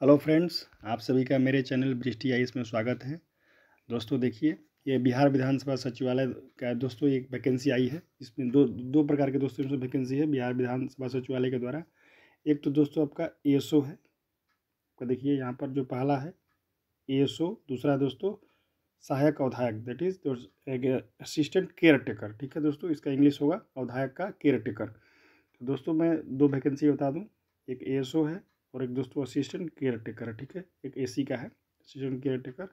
Hello friends, आप सभी का मेरे चैनल बृष्टि आईएएस में स्वागत है। दोस्तों देखिए, ये बिहार विधानसभा सचिवालय का दोस्तों एक वैकेंसी आई है। इसमें दो प्रकार के दोस्तों इसमें वैकेंसी है बिहार विधानसभा सचिवालय के द्वारा। एक तो दोस्तों आपका एएसओ है, तो देखिए यहाँ पर जो पहला है एएसओ, दूसरा दोस्तों सहायक अवधायक, that is assistant caretaker. ठीक है दोस्तों, इसका इंग्लिश होगा अवधायक का केयर टेकर। तो दोस्तों मैं दो वैकेंसी बता दूँ, एक एएसओ है और एक दोस्तों असिस्टेंट केयर टेकर है। ठीक है, एक एसी का है असिस्टेंट केयर टेकर,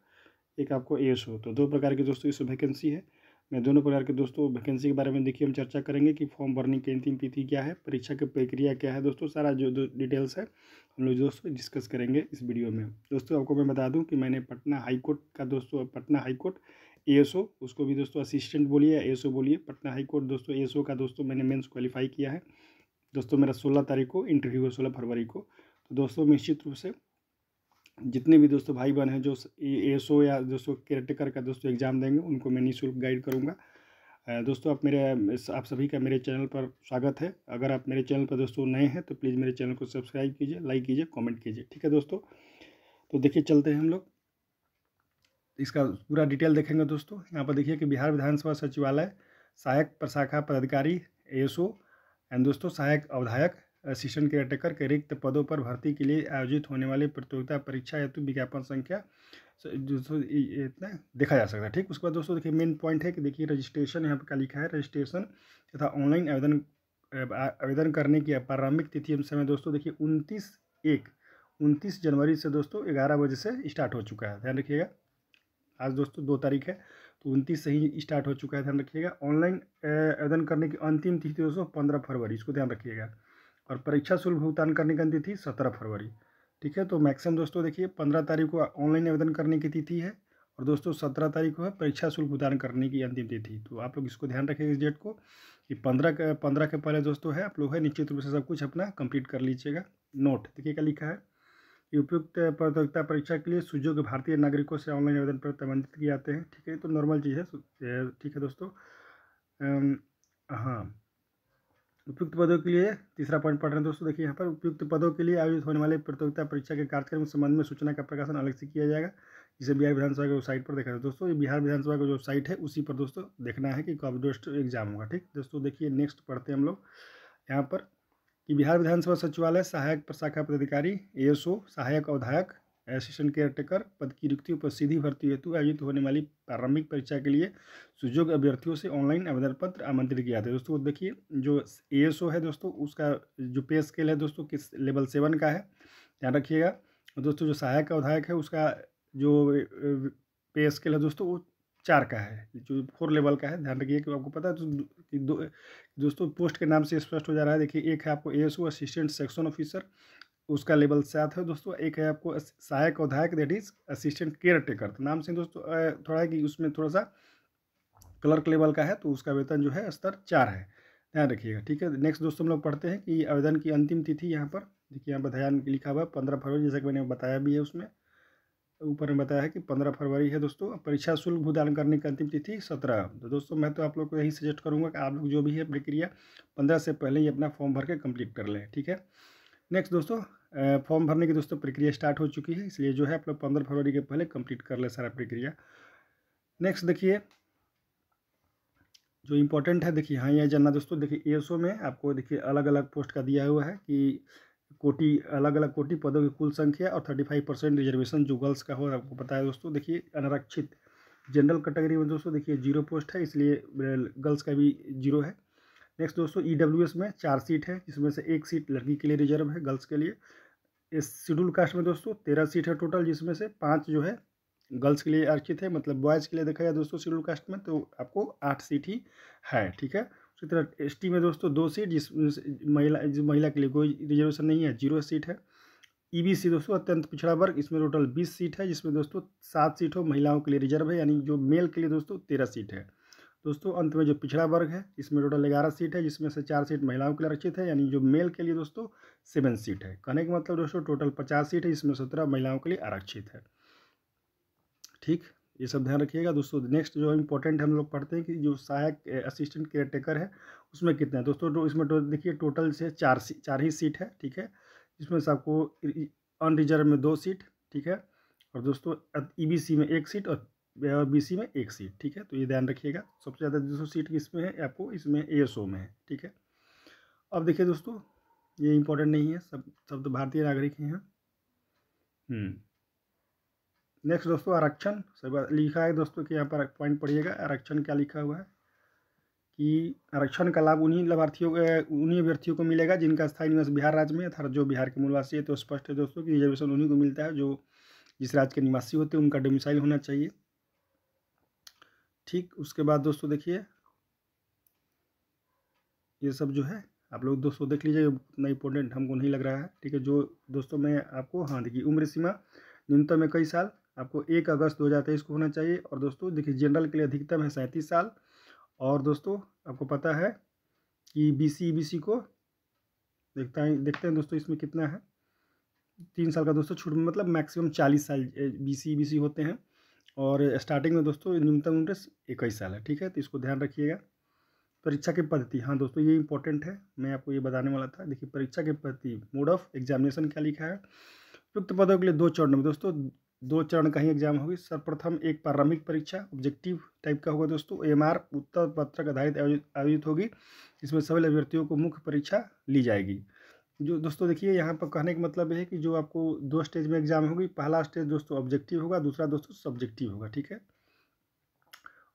एक आपको एएसओ। तो दो प्रकार की दोस्तों इस वैकेंसी है। मैं दोनों प्रकार के दोस्तों वैकेंसी के बारे में देखिए हम चर्चा करेंगे कि फॉर्म भरने की अंतिम तिथि क्या है, परीक्षा की प्रक्रिया क्या है। दोस्तों सारा जो डिटेल्स है हम लोग दोस्तों डिस्कस करेंगे इस वीडियो में। दोस्तों आपको मैं बता दूं कि मैंने पटना हाई कोर्ट का दोस्तों पटना हाई कोर्ट एएसओ, उसको भी दोस्तों असिस्टेंट बोलिए या एएसओ बोलिए, पटना हाई कोर्ट दोस्तों एएसओ का दोस्तों मैंने मेंस क्वालिफाई किया है। दोस्तों मेरा 16 तारीख को इंटरव्यू है, 16 फरवरी को। तो दोस्तों निश्चित रूप से जितने भी दोस्तों भाई बहन हैं जो एएसओ या दोस्तों केयरटेकर का दोस्तों एग्ज़ाम देंगे उनको मैं निःशुल्क गाइड करूंगा। दोस्तों आप सभी का मेरे चैनल पर स्वागत है। अगर आप मेरे चैनल पर दोस्तों नए हैं तो प्लीज़ मेरे चैनल को सब्सक्राइब कीजिए, लाइक कीजिए, कमेंट कीजिए। ठीक है दोस्तों, तो देखिए चलते हैं हम लोग इसका पूरा डिटेल देखेंगे। दोस्तों यहाँ पर देखिए कि बिहार विधानसभा सचिवालय सहायक प्रशाखा पदाधिकारी एएसओ एंड दोस्तों सहायक अवधायक असिस्टेंट केयरटेकर के रिक्त पदों पर भर्ती के लिए आयोजित होने वाली प्रतियोगिता परीक्षा हेतु विज्ञापन संख्या दोस्तों इतना देखा जा सकता है। ठीक, उसके बाद दोस्तों देखिए मेन पॉइंट है कि देखिए रजिस्ट्रेशन यहाँ पर क्या लिखा है, रजिस्ट्रेशन तथा ऑनलाइन आवेदन करने की प्रारंभिक तिथि समय दोस्तों देखिए 29 जनवरी से दोस्तों 11 बजे से स्टार्ट हो चुका है। ध्यान रखिएगा, आज दोस्तों 2 तारीख है तो 29 से ही स्टार्ट हो चुका है। ध्यान रखिएगा, ऑनलाइन आवेदन करने की अंतिम तिथि दोस्तों 15 फरवरी, इसको ध्यान रखिएगा। और परीक्षा शुल्क भुगतान करने की अंतिम तिथि 17 फरवरी। ठीक है, तो मैक्सिमम दोस्तों देखिए 15 तारीख को ऑनलाइन आवेदन करने की तिथि है और दोस्तों 17 तारीख को है परीक्षा शुल्क भुगतान करने की अंतिम तिथि। तो आप लोग इसको ध्यान रखिएगा इस डेट को कि 15 के पहले दोस्तों है आप लोग है निश्चित रूप से सब कुछ अपना कंप्लीट कर लीजिएगा। नोट देखिए क्या लिखा है, उपयुक्त प्रतियोगिता परीक्षा के लिए सुयोग्य भारतीय नागरिकों से ऑनलाइन आवेदन पत्र आमंत्रित किए जाते हैं। ठीक है, तो नॉर्मल चीज़ है। ठीक है दोस्तों, हाँ, उपयुक्त पदों के लिए तीसरा पॉइंट पढ़ रहे हैं दोस्तों। देखिए यहाँ पर उपयुक्त पदों के लिए आयोजित होने वाले प्रतियोगिता परीक्षा के कार्यक्रम के संबंध में सूचना का प्रकाशन अलग से किया जाएगा, जिसे बिहार विधानसभा की वेबसाइट पर देखा है। दोस्तों ये बिहार विधानसभा का जो साइट है उसी पर दोस्तों देखना है कि कब दोस्तों एग्जाम होगा। ठीक दोस्तों, देखिए नेक्स्ट पढ़ते हैं हम लोग यहाँ पर कि बिहार विधानसभा सचिवालय सहायक प्रशाखा पदाधिकारी एएसओ सहायक अवधायक असिस्टेंट केयरटेकर पद की रिक्तियों पर सीधी भर्ती हेतु आयोजित होने वाली प्रारंभिक परीक्षा के लिए सुयोग्य अभ्यर्थियों से ऑनलाइन आवेदन पत्र आमंत्रित किया जाता है। दोस्तों देखिए जो एएसओ है दोस्तों उसका जो पे स्केल है दोस्तों किस लेवल 7 का है, ध्यान रखिएगा। दोस्तों जो सहायक अवधायक है उसका जो पे स्केल है दोस्तों वो 4 का है, जो 4 लेवल का है। ध्यान रखिए कि आपको पता है कि दोस्तों पोस्ट के नाम से स्पष्ट हो जा रहा है। देखिए एक है आपको एएसओ असिस्टेंट सेक्शन ऑफिसर, उसका लेवल 7 है दोस्तों। एक है आपको सहायक अवधायक that is assistant caretaker, तो नाम से दोस्तों थोड़ा है कि उसमें थोड़ा सा क्लर्क लेवल का है, तो उसका वेतन जो है स्तर 4 है। ध्यान रखिएगा। ठीक है, नेक्स्ट दोस्तों हम लोग पढ़ते हैं कि आवेदन की अंतिम तिथि यहाँ पर देखिए यहाँ पर ध्यान लिखा हुआ है 15 फरवरी, जैसा कि मैंने बताया भी है उसमें ऊपर में बताया है कि 15 फरवरी है दोस्तों। परीक्षा शुल्क भुगतान करने की अंतिम तिथि 17। तो दोस्तों मैं तो आप लोग को यही सजेस्ट करूंगा कि आप लोग जो भी है प्रक्रिया 15 से पहले ही अपना फॉर्म भर के कंप्लीट कर लें। ठीक है, नेक्स्ट दोस्तों फॉर्म भरने की दोस्तों प्रक्रिया स्टार्ट हो चुकी है, इसलिए जो है आप लोग 15 फरवरी के पहले कंप्लीट कर ले सारा प्रक्रिया। नेक्स्ट देखिए जो इम्पोर्टेंट है, देखिए हाँ यह जानना दोस्तों, देखिए एएसओ में आपको देखिए अलग अलग पोस्ट का दिया हुआ है कि कोटि अलग अलग कोटि पदों की कुल संख्या और 35% रिजर्वेशन जो गर्ल्स का हो आपको पता है दोस्तों। देखिए अनारक्षित जनरल कैटेगरी में दोस्तों देखिए 0 पोस्ट है, इसलिए गर्ल्स का भी 0 है। नेक्स्ट दोस्तों ईडब्ल्यूएस में 4 सीट है, जिसमें से 1 सीट लड़की के लिए रिजर्व है गर्ल्स के लिए। इस शेड्यूल कास्ट में दोस्तों 13 सीट है टोटल, जिसमें से 5 जो है गर्ल्स के लिए आरक्षित है, मतलब बॉयज़ के लिए देखा जाए दोस्तों शेड्यूल कास्ट में तो आपको 8 सीट ही है। ठीक है, उसी तरह एसटी में दोस्तों 2 सीट, जिस महिला के लिए कोई रिजर्वेशन नहीं है, 0 सीट है। ईबीसी दोस्तों अत्यंत पिछड़ा वर्ग, इसमें टोटल 20 सीट है, जिसमें दोस्तों 7 सीट हो महिलाओं के लिए रिजर्व है, यानी जो मेल के लिए दोस्तों 13 सीट है। दोस्तों अंत में जो पिछड़ा वर्ग है इसमें टोटल 11 सीट है, जिसमें से 4 सीट महिलाओं के लिए आरक्षित है, यानी जो मेल के लिए दोस्तों 7 सीट है। कहने का मतलब दोस्तों टोटल 50 सीट है, जिसमें 17 महिलाओं के लिए आरक्षित है। ठीक, ये सब ध्यान रखिएगा दोस्तों। नेक्स्ट जो इम्पोर्टेंट हम लोग पढ़ते हैं कि जो सहायक असिस्टेंट केयर टेकर है उसमें कितना है दोस्तों। इसमें देखिए टोटल से 4 ही सीट है। ठीक है, जिसमें से आपको अनरिजर्व में 2 सीट, ठीक है। और दोस्तों ईबीसी में 1 सीट और बीसी में 1 सीट, ठीक है। तो ये ध्यान रखिएगा। सबसे ज़्यादा दोस्तों सीट किस में है आपको, इसमें एएसओ में है, ठीक है। अब देखिए दोस्तों, ये इंपॉर्टेंट नहीं है, सब तो भारतीय नागरिक ही हैं। नेक्स्ट दोस्तों आरक्षण, सब लिखा है दोस्तों कि यहाँ पर पॉइंट पढ़िएगा। आरक्षण क्या लिखा हुआ है कि आरक्षण का लाभ उन्हीं अभ्यर्थियों को मिलेगा जिनका स्थायी निवास बिहार राज्य में, अर्थात जो बिहार के मूलवासी है। तो स्पष्ट है दोस्तों कि रिजर्वेशन उन्हीं को मिलता है जो जिस राज्य के निवासी होते हैं, उनका डोमिसाइल होना चाहिए, ठीक। उसके बाद दोस्तों देखिए, ये सब जो है आप लोग दोस्तों देख लीजिए, उतना इंपॉर्टेंट हमको नहीं लग रहा है, ठीक है। जो दोस्तों मैं आपको, हाँ देखिए, उम्र सीमा न्यूनतम है कई साल, आपको 1 अगस्त 2023 को होना चाहिए। और दोस्तों देखिए, जनरल के लिए अधिकतम है 37 साल। और दोस्तों आपको पता है कि बीसी ईबीसी को देखते हैं दोस्तों, इसमें कितना है, 3 साल का दोस्तों छूट, मतलब मैक्सिमम 40 साल बीसी ईबीसी होते हैं। और स्टार्टिंग में दोस्तों न्यूनतम उम्र 21 साल है, ठीक है। तो इसको ध्यान रखिएगा। परीक्षा की पद्धति, हाँ दोस्तों ये इंपॉर्टेंट है, मैं आपको ये बताने वाला था। देखिए परीक्षा की पद्धति, मोड ऑफ एग्जामिनेशन क्या लिखा है। उपयुक्त पदों के लिए 2 चरण में दोस्तों 2 चरण का ही एग्जाम होगी। सर्वप्रथम एक प्रारंभिक परीक्षा ऑब्जेक्टिव टाइप का होगा दोस्तों, एमआर उत्तर पत्रक आधारित आयोजित होगी। इसमें सभी अभ्यर्थियों को मुख्य परीक्षा ली जाएगी। जो दोस्तों देखिए, यहाँ पर कहने का मतलब है कि जो आपको 2 स्टेज में एग्जाम होगी। पहला स्टेज दोस्तों ऑब्जेक्टिव होगा, दूसरा दोस्तों सब्जेक्टिव होगा, ठीक है।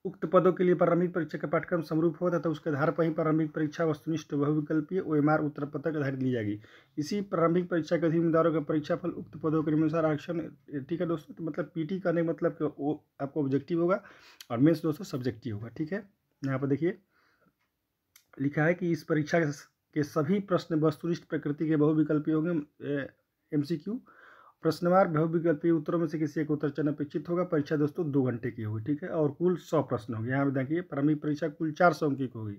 उक्त पदों के लिए प्रारंभिक परीक्षा का पाठ्यक्रम समरूप होता है, तो उसके आधार पर ही प्रारंभिक परीक्षा वस्तुनिष्ठ बहुविकल्पीय ओएमआर उत्तर पत्रक आधारित ली जाएगी। इसी प्रारंभिक परीक्षा के अधीन उम्मीदवारों का परीक्षाफल उक्त पदों के अनुसार आरक्षण, ठीक है दोस्तों। तो मतलब पीटी करने का मतलब कि वो आपको ऑब्जेक्टिव होगा और मेंस दोस्तों सब्जेक्टिव होगा, ठीक है। यहाँ पर देखिए लिखा है कि इस परीक्षा के सभी प्रश्न वस्तुनिष्ठ प्रकृति के बहुविकल्पीय होंगे, एमसीक्यू। प्रश्नवार बहुविकल्पीय उत्तरों में से किसी एक उत्तर चयन अपेक्षित होगा। परीक्षा दोस्तों 2 घंटे की होगी, ठीक है। और कुल 100 प्रश्न होंगे। यहाँ पे देखिए प्रारंभिक परीक्षा कुल 400 अंक की होगी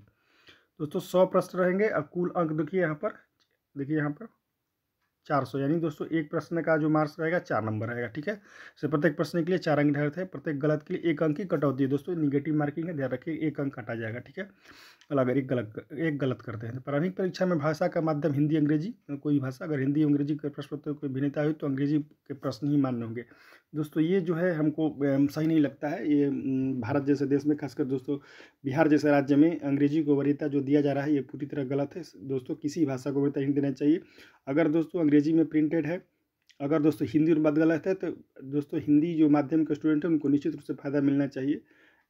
दोस्तों। 100 प्रश्न रहेंगे और कुल अंक देखिए यहाँ पर, देखिए यहाँ पर 400, यानी दोस्तों एक प्रश्न का जो मार्क्स रहेगा 4 नंबर रहेगा, ठीक है। तो प्रत्येक प्रश्न के लिए 4 अंक निर्धारित है। प्रत्येक गलत के लिए 1 अंक की कटौती है दोस्तों, निगेटिव मार्किंग है, ध्यान रखिए 1 अंक काटा जाएगा, ठीक है। अगर एक गलत करते हैं। तो प्रारंभिक परीक्षा में भाषा का माध्यम हिंदी अंग्रेजी, कोई भाषा, अगर हिंदी अंग्रेजी के प्रश्न पत्र कोई भिन्नता हुई तो अंग्रेजी के प्रश्न ही मान्य होंगे दोस्तों। ये जो है हमको सही नहीं लगता है। ये भारत जैसे देश में, खासकर दोस्तों बिहार जैसे राज्य में अंग्रेजी को वरीयता जो दिया जा रहा है, ये पूरी तरह गलत है दोस्तों। किसी भाषा को वरीयता नहीं देना चाहिए। अगर दोस्तों अंग्रेजी में प्रिंटेड है, अगर दोस्तों हिंदी में बात गलत है, तो दोस्तों हिंदी जो माध्यम के स्टूडेंट हैं उनको निश्चित रूप से फ़ायदा मिलना चाहिए।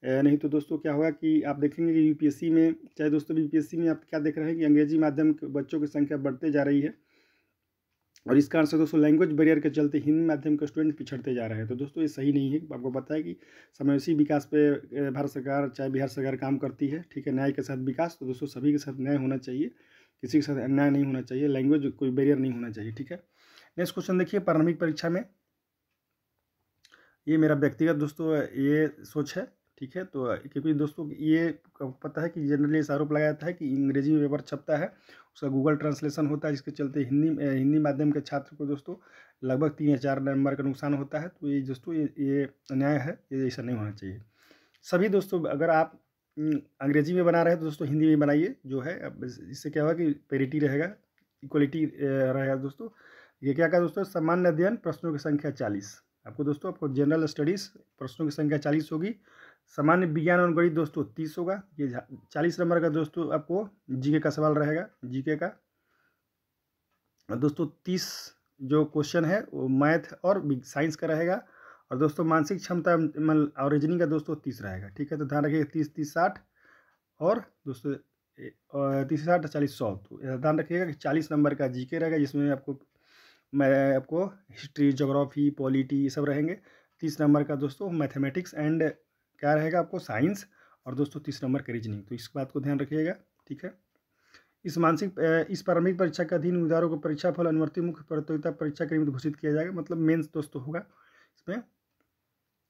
नहीं तो दोस्तों क्या होगा कि आप देखेंगे कि यूपीएससी में, चाहे दोस्तों बीपीएससी में आप क्या देख रहे हैं कि अंग्रेजी माध्यम के बच्चों की संख्या बढ़ते जा रही है। और इस कारण से दोस्तों लैंग्वेज बैरियर के चलते हिंदी माध्यम के स्टूडेंट पिछड़ते जा रहे हैं। तो दोस्तों ये सही नहीं है। आपको पता है कि समावेशी विकास पे भारत सरकार, चाहे बिहार सरकार काम करती है, ठीक है। न्याय के साथ विकास, तो दोस्तों सभी के साथ न्याय होना चाहिए, किसी के साथ अन्याय नहीं होना चाहिए, लैंग्वेज कोई बैरियर नहीं होना चाहिए, ठीक है। नेक्स्ट क्वेश्चन देखिए, प्रारंभिक परीक्षा में, ये मेरा व्यक्तिगत दोस्तों ये सोच है, ठीक है। तो क्योंकि दोस्तों ये पता है कि जनरली इस आरोप लगाया जाता है कि अंग्रेजी में पेपर छपता है, उसका गूगल ट्रांसलेशन होता है, जिसके चलते हिंदी माध्यम के छात्र को दोस्तों लगभग 3 या 4 नंबर का नुकसान होता है। तो ये दोस्तों ये अन्याय है, ये ऐसा नहीं होना चाहिए। सभी दोस्तों अगर आप अंग्रेजी में बना रहे हैं तो दोस्तों हिंदी में बनाइए, जो है इससे क्या होगा कि पेरिटी रहेगा, इक्वलिटी रहेगा दोस्तों। ये क्या कहा दोस्तों, सामान्य अध्ययन प्रश्नों की संख्या 40, आपको दोस्तों आपको जनरल स्टडीज़ प्रश्नों की संख्या 40 होगी। सामान्य विज्ञान और गणित दोस्तों 30 होगा। ये 40 नंबर का दोस्तों आपको जीके का सवाल रहेगा, जीके का। और दोस्तों 30 जो क्वेश्चन है वो मैथ और साइंस का रहेगा। और दोस्तों मानसिक क्षमता और रीजनिंग का दोस्तों 30 रहेगा, ठीक है। तो ध्यान रखिएगा 30, 30, 60 और दोस्तों 30, 60, 40, 100। तो ध्यान रखिएगा कि 40 नंबर का जीके रहेगा, जिसमें आपको हिस्ट्री, ज्योग्राफी, पॉलिटी ये सब रहेंगे। 30 नंबर का दोस्तों मैथमेटिक्स एंड क्या रहेगा आपको, साइंस। और दोस्तों 30 नंबर का रीजनिंग। तो इस बात को ध्यान रखिएगा, ठीक है। इस प्रारंभिक परीक्षा के अधीन उम्मीदवारों को परीक्षा फल अनुवर्ती मुख्य प्रतियोगिता परीक्षा के निमित्त घोषित किया जाएगा, मतलब मेंस दोस्तों होगा इसमें।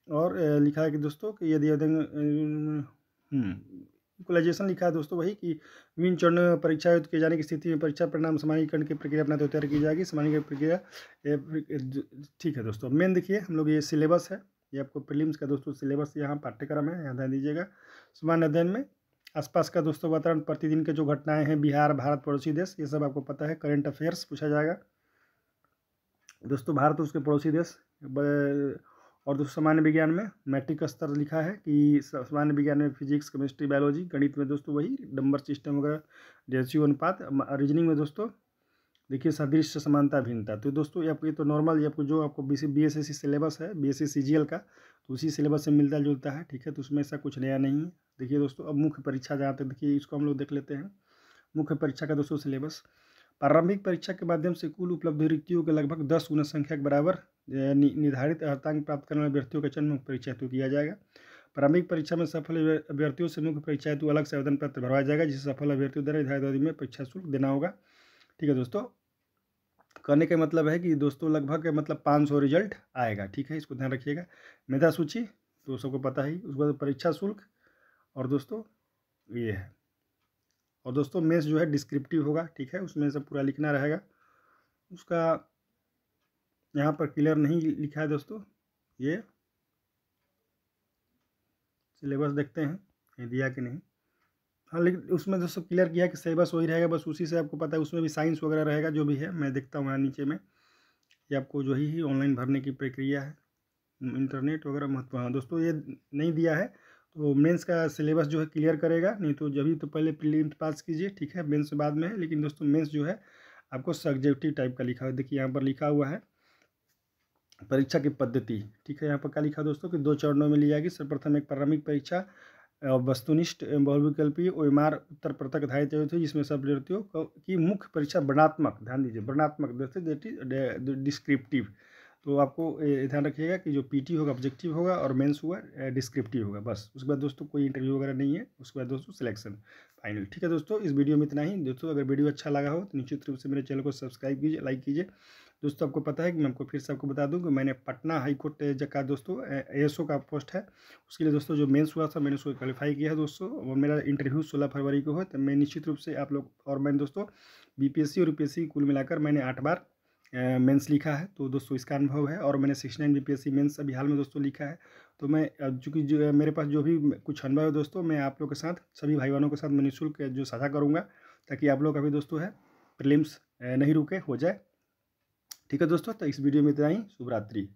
और लिखा है कि दोस्तों कि यदि इक्वलाइजेशन लिखा है दोस्तों वही कि विभिन्न चरणों में परीक्षा आयोजित किए जाने की स्थिति में परीक्षा परिणाम समानीकरण की प्रक्रिया अपना तैयार की जाएगी। समानीकरण प्रक्रिया, ठीक है दोस्तों। मेन देखिए हम लोग ये सिलेबस है, ये आपको प्रीलिम्स का दोस्तों सिलेबस यहाँ पाठ्यक्रम है, यहाँ ध्यान दीजिएगा। सामान्य अध्ययन में आसपास का दोस्तों वातावरण, प्रतिदिन के जो घटनाएं हैं, बिहार, भारत, पड़ोसी देश, ये सब आपको पता है। करेंट अफेयर्स पूछा जाएगा। दोस्तों भारत उसके पड़ोसी देश और दोस्तों सामान्य विज्ञान में मैट्रिक स्तर लिखा है कि सामान्य विज्ञान में फिजिक्स, केमिस्ट्री, बायोलॉजी, गणित में दोस्तों वही नंबर सिस्टम वगैरह, रेशियो अनुपात। रीजनिंग में दोस्तों देखिए सादृश्य, समानता, भिन्नता। तो दोस्तों ये आपको ये तो नॉर्मल, ये आपको जो आपको BSSC सिलेबस है, BSSC CGL का, तो उसी सिलेबस से मिलता जुलता है, ठीक है। तो उसमें ऐसा कुछ नया नहीं है। देखिए दोस्तों अब मुख्य परीक्षा जहाँ तक, देखिए इसको हम लोग देख लेते हैं। मुख्य परीक्षा का दोस्तों सिलेबस, प्रारंभिक परीक्षा के माध्यम से कुल उपलब्ध रिक्तियों के लगभग 10 गुना संख्या के बराबर निर्धारित अर्हतांक प्राप्त करने वाले अभ्यर्थियों का चयन मुख्य परीक्षा हेतु किया जाएगा। प्रारंभिक परीक्षा में सफल अभ्यर्थियों से मुख्य परीक्षा हेतु अलग से आवेदन पत्र भरवाया जाएगा, जिसे सफल अभ्यर्थियों द्वारा निर्धारित अवधि में परीक्षा शुल्क देना होगा, ठीक है दोस्तों। कहने का मतलब है कि दोस्तों लगभग मतलब 500 रिजल्ट आएगा, ठीक है, इसको ध्यान रखिएगा। मेधा सूची तो सबको पता ही, उसके बाद परीक्षा शुल्क, और दोस्तों ये है। और दोस्तों मेंस जो है डिस्क्रिप्टिव होगा, ठीक है, उसमें सब पूरा लिखना रहेगा। उसका यहाँ पर क्लियर नहीं लिखा है दोस्तों, ये सिलेबस देखते हैं कहीं दिया कि नहीं। हाँ लेकिन उसमें दोस्तों क्लियर किया है कि सिलेबस वही रहेगा, बस उसी से आपको पता है। उसमें भी साइंस वगैरह रहेगा, जो भी है मैं देखता हूँ यहाँ नीचे में। ये आपको जो ही ऑनलाइन भरने की प्रक्रिया है, इंटरनेट वगैरह महत्व। हाँ दोस्तों ये नहीं दिया है तो मेंस का सिलेबस जो है क्लियर करेगा, नहीं तो जब ही तो पहले प्रीलिम्स पास कीजिए, ठीक है, मेंस बाद में है। लेकिन दोस्तों मेंस जो है आपको सब्जेक्टिव टाइप का लिखा हुआ है, देखिए यहाँ पर लिखा हुआ है परीक्षा की पद्धति, ठीक है। यहाँ पर क्या लिखा दोस्तों कि 2 चरणों में ली जाएगी। सर्वप्रथम एक प्रारंभिक परीक्षा वस्तुनिष्ठ एवं बहुविकल्पीय ओएमआर उत्तर पृथक आधारित थी, जिसमें सब अभ्यर्थियों की मुख्य परीक्षा वर्णनात्मक, ध्यान दीजिए वर्णनात्मक, दैट इज डिस्क्रिप्टिव। तो आपको ध्यान रखिएगा कि जो PT होगा ऑब्जेक्टिव होगा और मेंस हुआ डिस्क्रिप्टिव होगा, बस। उसके बाद दोस्तों कोई इंटरव्यू वगैरह नहीं है। उसके बाद दोस्तों सिलेक्शन फाइनल, ठीक है दोस्तों। इस वीडियो में इतना ही दोस्तों। अगर वीडियो अच्छा लगा हो तो निश्चित रूप से मेरे चैनल को सब्सक्राइब कीजिए, लाइक कीजिए। दोस्तों आपको पता है कि मैं आपको फिर से आपको बता दूं कि मैंने पटना हाई कोर्ट का दोस्तों ASO का पोस्ट है, उसके लिए दोस्तों जो मेंस हुआ था मैंने उसको क्वालिफाई किया है दोस्तों। और मेरा इंटरव्यू 16 फरवरी को है। तो मैं निश्चित रूप से आप लोग, और मैंने दोस्तों BPSC और UPSC कुल मिलाकर मैंने 8 बार मेंस लिखा है, तो दोस्तों इसका अनुभव है। और मैंने 69 BPSC मेंस अभी हाल में दोस्तों लिखा है। तो मैं चूँकि जो मेरे पास जो भी कुछ अनुभव है दोस्तों, मैं आप लोग के साथ, सभी भाई बहनों के साथ मैं निःशुल्क जो साझा करूँगा, ताकि आप लोग का भी दोस्तों है प्रीलिम्स नहीं रुके, हो जाए, ठीक है दोस्तों। तो इस वीडियो में इतना ही। शुभ रात्रि।